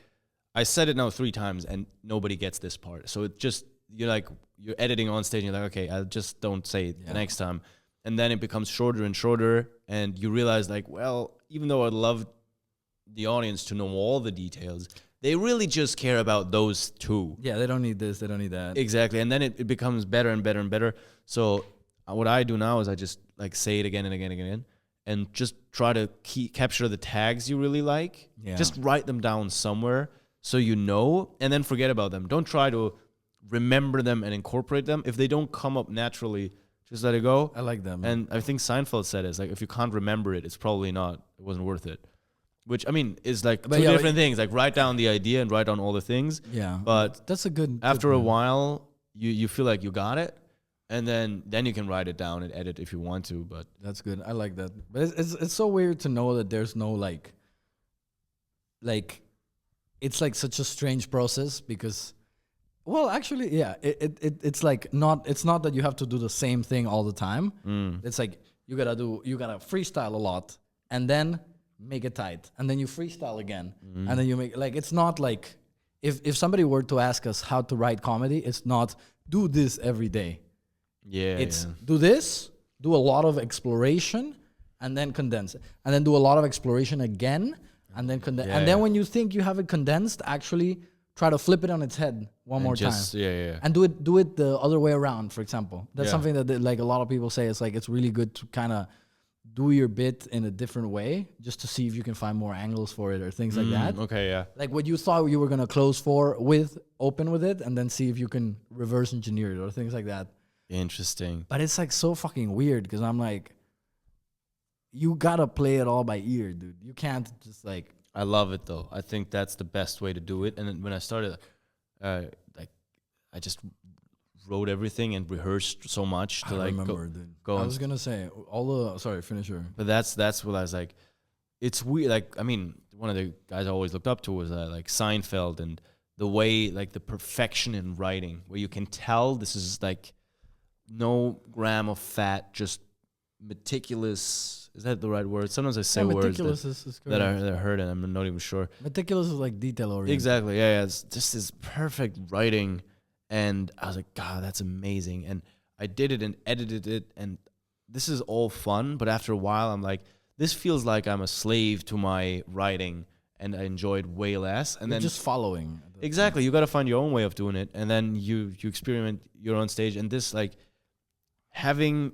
Speaker 1: I said it now 3 times, and nobody gets this part. So it just you're editing on stage, and you're like, okay, I just don't say it the next time, and then it becomes shorter and shorter, and you realize like, well, even though I'd love the audience to know all the details, they really just care about those 2.
Speaker 2: Yeah, they don't need this, they don't need that.
Speaker 1: Exactly. And then it becomes better and better and better. So what I do now is I just like say it again and again and again, and just try to capture the tags you really like.
Speaker 2: Yeah.
Speaker 1: Just write them down somewhere so you know, and then forget about them. Don't try to remember them and incorporate them. If they don't come up naturally, just let it go.
Speaker 2: I like them.
Speaker 1: And I think Seinfeld said it's like, if you can't remember it, it's probably not, it wasn't worth it. Which, I mean, is like 2 different things. Like, write down the idea and write down all the things.
Speaker 2: Yeah.
Speaker 1: But
Speaker 2: that's a good...
Speaker 1: After a while, you feel like you got it. And then you can write it down and edit if you want to. But
Speaker 2: that's good. I like that. But it's so weird to know that there's no, like... It's, like, such a strange process because... Well, actually, yeah. It's, like, not... It's not that you have to do the same thing all the time. It's, like, you gotta freestyle a lot. And then... make it tight, and then you freestyle again, and then you make like it's not like if somebody were to ask us how to write comedy, it's not do this every day. It's do this, do a lot of exploration, and then condense it, and then do a lot of exploration again, and then condense, and then when you think you have it condensed, actually try to flip it on its head one more time. And do it the other way around. For example, that's something that like a lot of people say. It's like it's really good to kind of do your bit in a different way just to see if you can find more angles for it or things like that.
Speaker 1: Okay, yeah.
Speaker 2: Like what you thought you were going to close open with it, and then see if you can reverse engineer it or things like that.
Speaker 1: Interesting.
Speaker 2: But it's like so fucking weird because I'm like, you got to play it all by ear, dude. You can't just like...
Speaker 1: I love it though. I think that's the best way to do it. And then when I started, like I just wrote everything and rehearsed so much to like go
Speaker 2: I
Speaker 1: on
Speaker 2: was gonna say sorry, finish your.
Speaker 1: But that's what I was like. It's weird. Like, I mean, one of the guys I always looked up to was like Seinfeld, and the way, like, the perfection in writing, where you can tell this is like no gram of fat, just meticulous. Is that the right word? Sometimes I say words that are heard, and I'm not even sure.
Speaker 2: Meticulous is like detail oriented.
Speaker 1: Exactly. Yeah. It's just this perfect writing, and I was like, God, that's amazing. And I did it and edited it, and this is all fun. But after a while, I'm like, this feels like I'm a slave to my writing, and I enjoyed way less. And
Speaker 2: You're
Speaker 1: then
Speaker 2: just following.
Speaker 1: exactly, you got to find your own way of doing it, and then you experiment your own stage. And this, like, having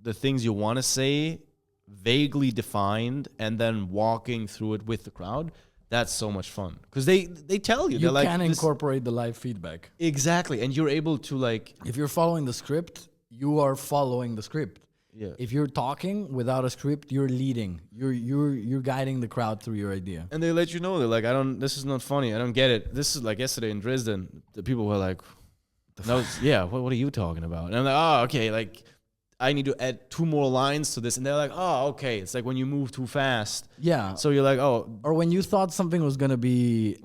Speaker 1: the things you want to say vaguely defined, and then walking through it with the crowd. That's so much fun, because they tell you
Speaker 2: You
Speaker 1: like,
Speaker 2: can incorporate the live feedback.
Speaker 1: Exactly, and you're able to, like,
Speaker 2: If you're following the script, you are following the script.
Speaker 1: yeah.
Speaker 2: If you're talking without a script, you're leading. You're guiding the crowd through your idea.
Speaker 1: And they let you know, they're like, this is not funny. I don't get it. This is like yesterday in Dresden. The people were like, what are you talking about? And I'm like, oh, okay, like, I need to add 2 more lines to this. And they're like, oh, okay. It's like when you move too fast.
Speaker 2: Yeah.
Speaker 1: So you're like, oh,
Speaker 2: Or when you thought something was gonna be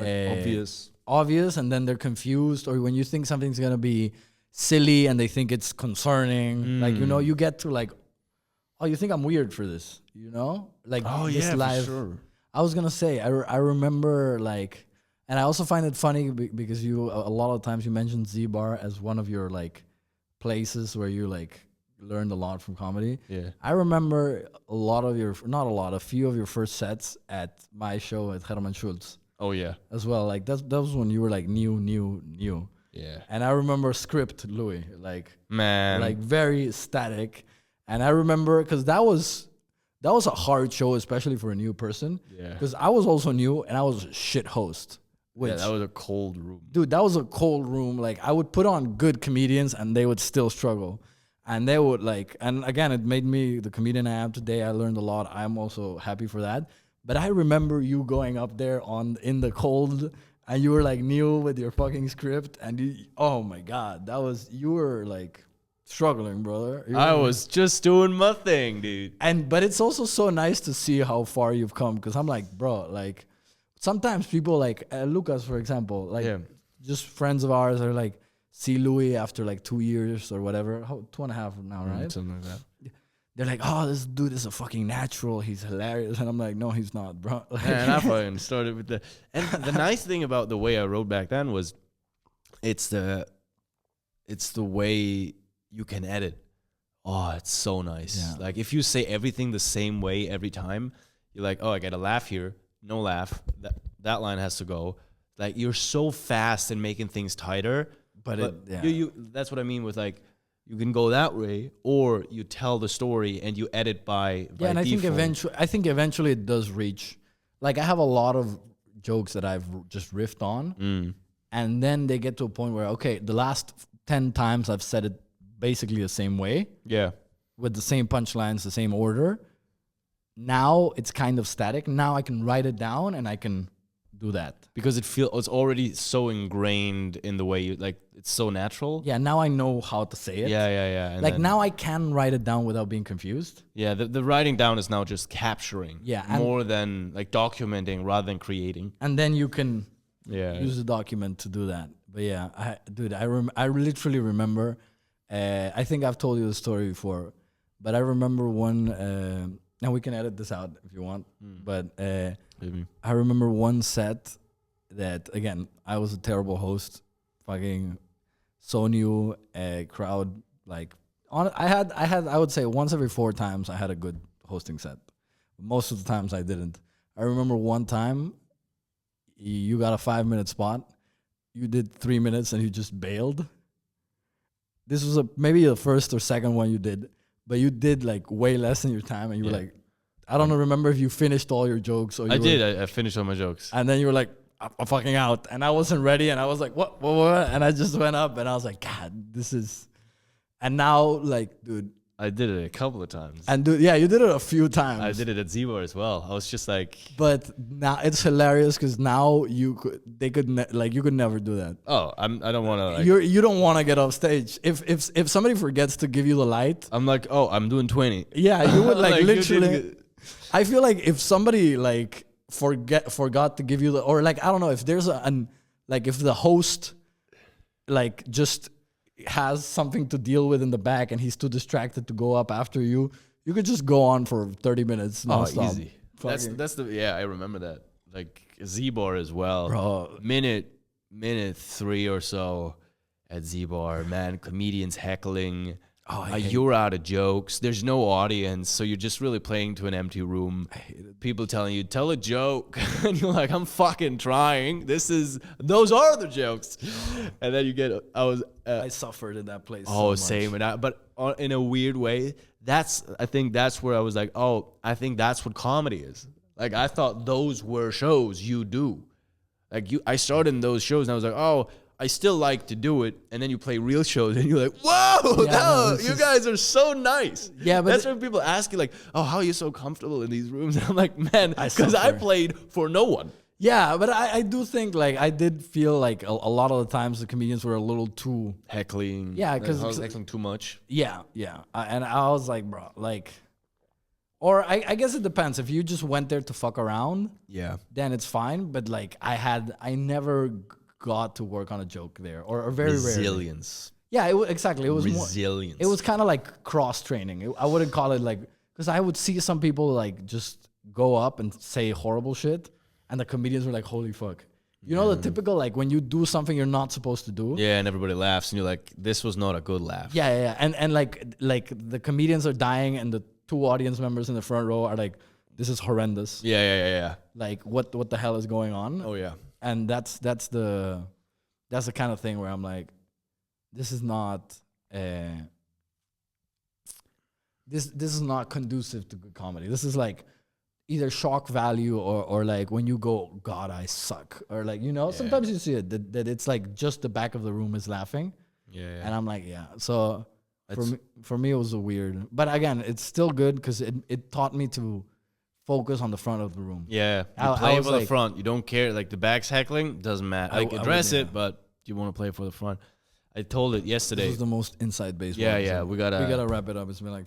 Speaker 2: obvious, and then they're confused. Or when you think something's gonna be silly and they think it's concerning, like, you know, you get to like, oh, you think I'm weird for this, you know? Like,
Speaker 1: oh,
Speaker 2: this
Speaker 1: yeah,
Speaker 2: live.
Speaker 1: for sure.
Speaker 2: I was gonna say, I remember, like, and I also find it funny because you a lot of times you mentioned Z-Bar as one of your like places where you like learned a lot from comedy.
Speaker 1: Yeah.
Speaker 2: I remember a few of your first sets at my show at Herman Schultz
Speaker 1: Oh, yeah.
Speaker 2: as well. Like that was when you were like new.
Speaker 1: Yeah.
Speaker 2: And I remember script Louis, like,
Speaker 1: Man.
Speaker 2: like very static. And I remember because that was a hard show, especially for a new person.
Speaker 1: Yeah.
Speaker 2: Because I was also new and I was a shit host. Which,
Speaker 1: yeah, that was a cold room.
Speaker 2: dude, that was a cold room. Like, I would put on good comedians and they would still struggle. And they would like, and again, it made me the comedian I am today. I learned a lot. I'm also happy for that. But I remember you going up there in the cold, and you were like new with your fucking script, and oh my God, you were like struggling, brother.
Speaker 1: I was just doing my thing, dude.
Speaker 2: But it's also so nice to see how far you've come, because I'm like, bro, like, sometimes people like Lucas, for example, like, just friends of ours are like, see Louis after like 2 years or whatever, 2.5 now, right?
Speaker 1: Something like that.
Speaker 2: They're like, oh, this dude is a fucking natural. He's hilarious. And I'm like, no, he's not, bro. Like,
Speaker 1: And I fucking started with and the nice thing about the way I wrote back then was it's the way you can edit. Oh, it's so nice.
Speaker 2: Yeah.
Speaker 1: Like, if you say everything the same way every time, you're like, oh, I got a laugh here. No laugh. That line has to go. Like, you're so fast in making things tighter. But you that's what I mean with, like, you can go that way, or you tell the story and you edit by
Speaker 2: and
Speaker 1: default.
Speaker 2: I think eventually it does reach. Like, I have a lot of jokes that I've just riffed on, and then they get to a point where, okay, the last 10 times I've said it basically the same way, with the same punchlines, the same order. Now it's kind of static. Now I can write it down and I can do that
Speaker 1: because it's already so ingrained in the way you, like, it's so natural.
Speaker 2: Yeah, now I know how to say it.
Speaker 1: Yeah. And
Speaker 2: like, now I can write it down without being confused.
Speaker 1: Yeah, the writing down is now just capturing. More than like documenting rather than creating.
Speaker 2: And then you can use the document to do that. But yeah, I literally remember. I think I've told you the story before, but I remember one. Now we can edit this out if you want. But I remember one set that, again, I was a terrible host. Fucking so new, crowd, like, I would say once every 4 times I had a good hosting set. Most of the times I didn't. I remember one time you got a 5-minute spot, you did 3 minutes and you just bailed. This was maybe the first or second one you did, but you did like way less than your time, and you were like, I don't remember if you finished all your jokes or
Speaker 1: I finished all my jokes.
Speaker 2: And then you were like, I'm fucking out. And I wasn't ready, and I was like, what? And I just went up, and I was like, God, this is... And now, like, dude,
Speaker 1: I did it a couple of times.
Speaker 2: And you did it a few times.
Speaker 1: I did it at Zebor as well. I was just like,
Speaker 2: But now it's hilarious because now you could never do that.
Speaker 1: oh, I don't want to. Like,
Speaker 2: You don't want to get off stage. If somebody forgets to give you the light,
Speaker 1: I'm like, oh, I'm doing 20.
Speaker 2: yeah, you would like,
Speaker 1: Like, you
Speaker 2: literally.
Speaker 1: didn't
Speaker 2: I feel like if somebody like forgot to give you or like I don't know if there's if the host like just has something to deal with in the back and he's too distracted to go up after you could just go on for 30 minutes nonstop.
Speaker 1: Easy. That's I remember that. Like Z-Bar as well.
Speaker 2: Bro.
Speaker 1: Minute 3 or so at Z-Bar, man, comedians heckling. You're out of jokes. There's no audience, so you're just really playing to an empty room.
Speaker 2: I hate it.
Speaker 1: People telling you, tell a joke. And you're like, I'm fucking trying. Those are the jokes. And then you get,
Speaker 2: I suffered in that place.
Speaker 1: oh,
Speaker 2: so
Speaker 1: same.
Speaker 2: much.
Speaker 1: But in a weird way, I think that's where I was like, oh, I think that's what comedy is. Like, I thought those were shows you do. Like, I started in those shows, and I was like, oh, I still like to do it. And then you play real shows, and you're like, whoa, you guys are so nice.
Speaker 2: Yeah, but
Speaker 1: that's when people ask you, like, oh, how are you so comfortable in these rooms? And I'm like, man, because I
Speaker 2: suffer.
Speaker 1: played for no one.
Speaker 2: Yeah, but I do think like I did feel like a lot of the times the comedians were a little too
Speaker 1: Heckling.
Speaker 2: Yeah, 'cause-
Speaker 1: heckling too much.
Speaker 2: yeah. And I was like, bro, like, or I guess it depends. If you just went there to fuck around,
Speaker 1: Yeah.
Speaker 2: then it's fine. But like I never got to work on a joke there, or very rarely.
Speaker 1: Resilience.
Speaker 2: Yeah, exactly. It was
Speaker 1: Resilience.
Speaker 2: It was kind of like cross training. I wouldn't call it like because I would see some people like just go up and say horrible shit, and the comedians were like, "Holy fuck." You know the typical like when you do something you're not supposed to do.
Speaker 1: Yeah, and everybody laughs, and you're like, "This was not a good laugh."
Speaker 2: Yeah. And like the comedians are dying, and the two audience members in the front row are like, "This is horrendous."
Speaker 1: Yeah.
Speaker 2: Like what the hell is going on?
Speaker 1: Oh yeah.
Speaker 2: And that's the kind of thing where I'm like, this is not this is not conducive to good comedy. This is like either shock value or like when you go, God, I suck, or like sometimes you see it that it's like just the back of the room is laughing.
Speaker 1: Yeah.
Speaker 2: And I'm like, yeah. So for me it was a weird, but again, it's still good because it taught me to focus on the front of the room.
Speaker 1: Yeah, you play for the front. You don't care. Like the back's heckling, doesn't matter. Like address it, but you want to play for the front. I told it yesterday.
Speaker 2: This was the most inside baseball.
Speaker 1: Yeah. We gotta
Speaker 2: wrap it up. It's been like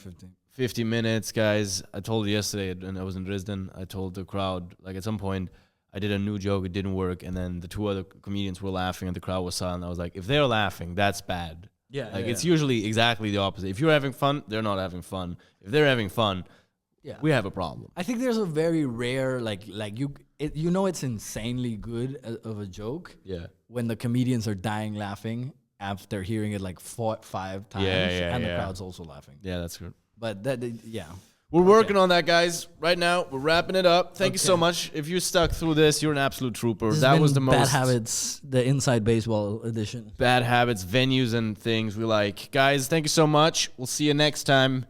Speaker 1: 50 minutes, guys. I told it yesterday when I was in Dresden. I told the crowd, like at some point, I did a new joke. It didn't work, and then the two other comedians were laughing, and the crowd was silent. I was like, if they're laughing, that's bad.
Speaker 2: Yeah,
Speaker 1: like it's usually exactly the opposite. If you're having fun, they're not having fun. If they're having fun, we have a problem.
Speaker 2: I think there's a very rare it's insanely good of a joke.
Speaker 1: Yeah.
Speaker 2: When the comedians are dying laughing after hearing it like 4-5 times, and the crowd's also laughing.
Speaker 1: Yeah, that's good.
Speaker 2: But
Speaker 1: We're working on that, guys. Right now, we're wrapping it up. Thank you so much. If you stuck through this, you're an absolute trooper. That was the most
Speaker 2: Bad Habits, the Inside Baseball edition.
Speaker 1: Bad habits, venues, and things we like. Guys, thank you so much. We'll see you next time.